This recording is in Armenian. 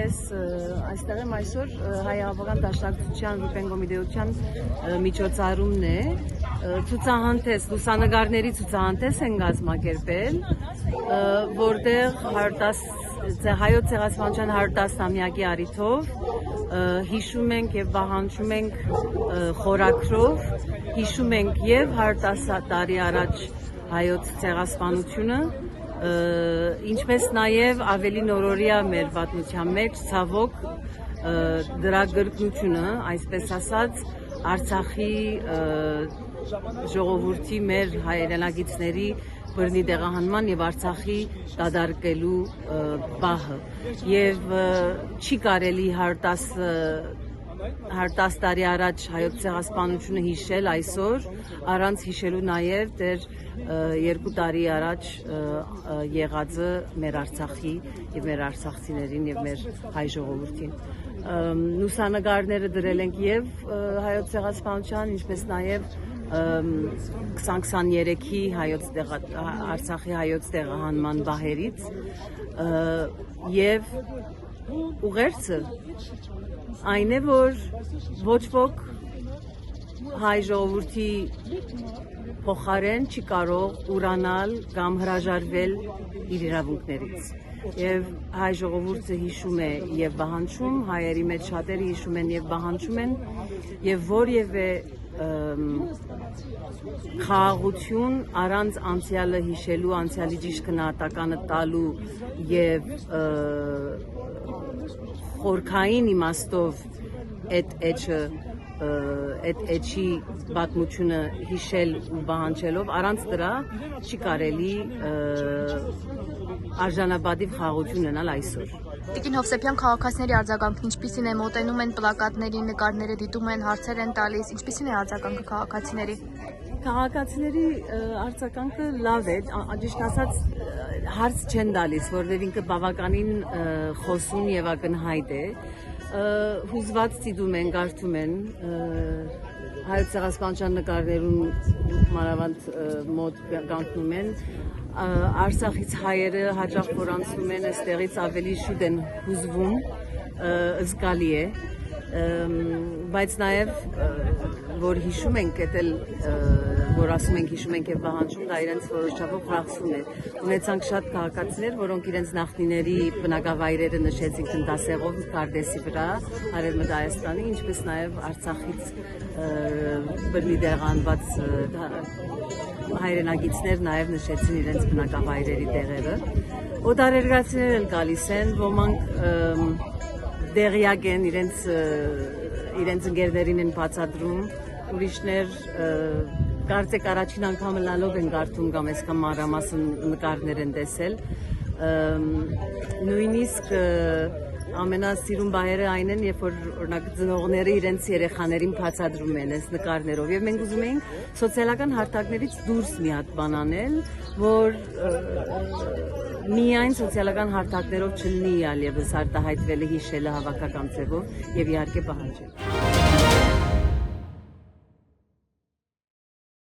ես այստեղ եմ այսօր հայ-աղբական դաշնակցության Ռուբեն Կոմիտեության միջոցառումն է, ցուցահանդես, լուսանկարների ցուցահանդես են կազմակերպել, որտեղ հայոց ցեղասպանության 110-ամյակի առիթով հիշում ենք եւ պահանջում ենք խորագրով, հիշում ենք եւ 110 տարի առաջ հայոց ցեղասպանությունը, ինչպես նաև ավելի նորորյա մեր պատմության մեջ ցավոք դրա գրկնությունը, այսպես ասած, Արցախի ժողովրդի մեր հայրենակիցների բռնի տեղահանման եւ Արցախի դադարելու պահը եւ չի կարելի 110 տարի առաջ հայոց ցեղասպանությունը հիշել այսօր առանց հիշելու նաև դեռ 2 տարի առաջ եղածը մեր Արցախի եւ մեր արցախցիներին եւ մեր հայ ժողովրդին լուսանկարները դրել ենք եւ հայոց ցեղասպանության ինչպես նաև 2023-ի Արցախի հայոց տեղահանման բահերից եւ ուղերձը այն է, որ ոչ ոք հայ ժողովրդի փոխարեն չի կարող ուրանալ կամ հրաժարվել իր իրավունքներից եւ հայ ժողովուրդը հիշում է եւ պահանջում, հայերի մեջ շատերը հիշում են եւ պահանջում են եւ որևէ խաղաղություն առանց անցյալը հիշելու, անցյալի ճիշտ գնահատականը տալու եւ խորքային իմաստով այդ էջի պատմությունը հիշել ու պահանջելով առանց դրա չի կարելի արժանապատիվ խաղաղություն ունենալ այսօր։ Տիկին Հովսեփյան, քաղաքացիների արձագանքն ինչպիսին է, մոտենում են պլակատների, նկարները դիտում են, հարցեր են տալիս, ինչպիսին է արձագանքը քաղաքացիների։ Քաղաքացիների արձագանքը լավ է, ճիշտ ասած հարց չեն տալիս, որովհետև ինքը բավականին խոսուն եւ ակնհայտ է, հուզված դիտում են, կարդում են հայոց ցեղասպանության նկարներում մանավանդ մոտ կանգնում են Արցախից հայերը հաճախ որ անցնում են, այստեղից ավելի շուտ են հուզվում, զգալի է, բայց նաև որ հիշում ենք, որ ասում ենք հիշում ենք եւ պահանջում, դա իրենց որոշակով խախսում է։ Ունեցանք շատ քաղաքացիներ, որոնք իրենց նախնիների բնակավայրերը նշեցին տնտեսեղով Կարդեսի վրա, Արևմուտք Հայաստանի, ինչպես նաև Արցախից բռնի տեղանված հայրենակիցներ նաև նշեցին իրենց բնակավայրերի տեղերը։ Օտարերկրացիներ էլ գալիս են, ոմանք դեղյակ են իրենց ընկերներին են բացատրում, ուրիշներ կարծեք առաջին անգամ լալով են կարդում կամ այսքան մանրամասն նկարներ են տեսել, նույնիսկ ամենասիրուն բաները այն են, երբ որ օրինակ ծնողները իրենց երեխաներին բացատրում են այս նկարներով եւ մենք ուզում էինք սոցիալական հարթակներից դուրս մի հատ բան անել, որ միայն սոցիալական հարթակներով չլինի այլևս արտահայտվելը, հիշելը հավաքական ձևով եւ իհարկե պահանջել։